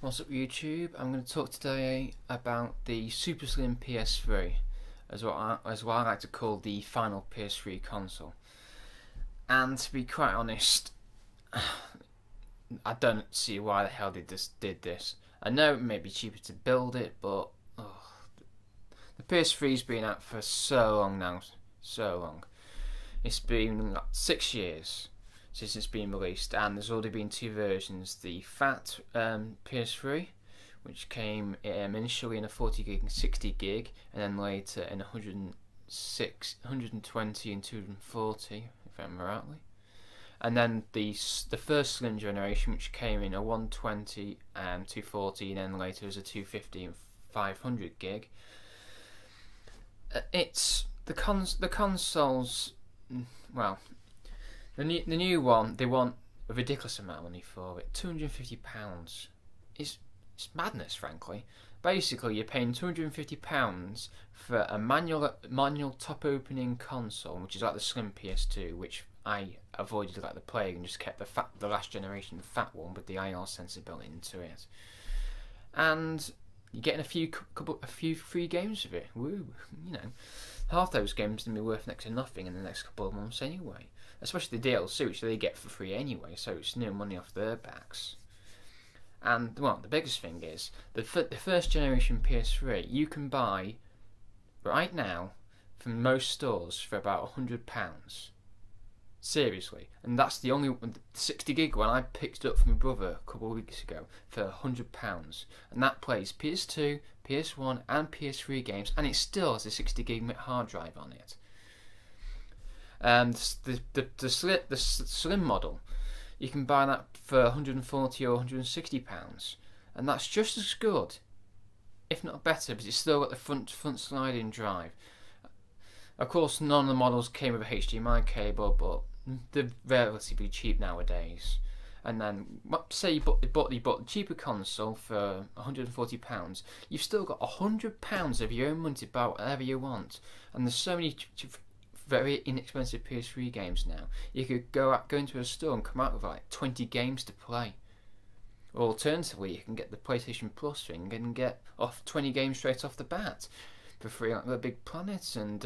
What's up YouTube? I'm going to talk today about the Super Slim PS3, as what I like to call the final PS3 console. And to be quite honest, I don't see why the hell they just did this. I know it may be cheaper to build it, but the PS3's been out for so long now, so long. It's been like 6 years since it's been released, and there's already been two versions: the fat PS3, which came initially in a 40 gig and 60 gig, and then later in 120 and 240, if I remember rightly. And then the first Slim generation, which came in a 120 and 240, and then later as a 250 and 500 gig. It's the consoles. Well, the new one, they want a ridiculous amount of money for it. £250. It's madness, frankly. Basically, you're paying £250 for a manual top opening console, which is like the Slim PS2, which I avoided like the plague and just kept the last generation fat one with the IR sensor built into it. And you're getting a few free games of it. Woo! You know, half those games are going to be worth next to nothing in the next couple of months anyway. Especially the DLC, which they get for free anyway, so it's no money off their backs. And well, the biggest thing is the first generation PS3 you can buy right now from most stores for about £100. Seriously, and that's the only 60 gig one I picked up from my brother a couple of weeks ago for £100, and that plays PS2, PS1, and PS3 games, and it still has a 60 gig hard drive on it. The Slim model, you can buy that for £140 or £160, and that's just as good, if not better, because it's still got the front sliding drive. Of course, none of the models came with a HDMI cable, but they're relatively cheap nowadays. And then, say you bought the cheaper console for £140, you've still got £100 of your own money to buy whatever you want. And there's so many very inexpensive PS3 games now. You could go into a store and come out with like 20 games to play. Or alternatively, you can get the PlayStation Plus thing and get off 20 games straight off the bat for free, like the Big Planet and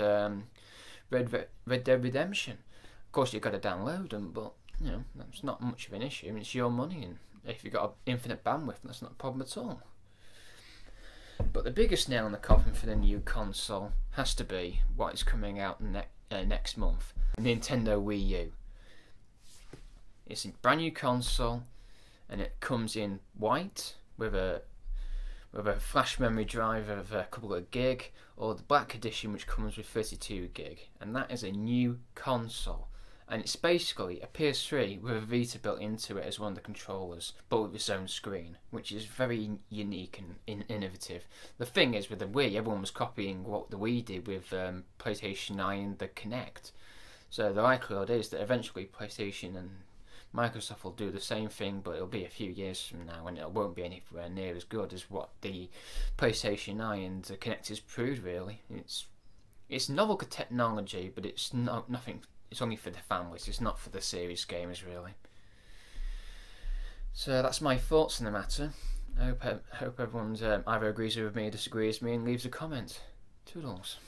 Red Dead Redemption. Of course, you've got to download them, but you know that's not much of an issue. I mean, it's your money, and if you've got infinite bandwidth, that's not a problem at all. But the biggest nail in the coffin for the new console has to be what is coming out next month: Nintendo Wii U. It's a brand new console, and it comes in white with a flash memory drive of a couple of gig, or the black edition, which comes with 32 gig, and that is a new console. And it's basically a PS3 with a Vita built into it as one of the controllers, but with its own screen, which is very unique and innovative. The thing is, with the Wii, everyone was copying what the Wii did with PlayStation 9 and the Kinect. So the likelihood is that eventually PlayStation and Microsoft will do the same thing, but it'll be a few years from now, and it won't be anywhere near as good as what the PlayStation 9 and the Kinect has proved. Really, it's novel technology, but it's nothing. It's only for the families. It's not for the serious gamers, really. So that's my thoughts on the matter. I hope everyone's either agrees with me or disagrees with me and leaves a comment. Toodles.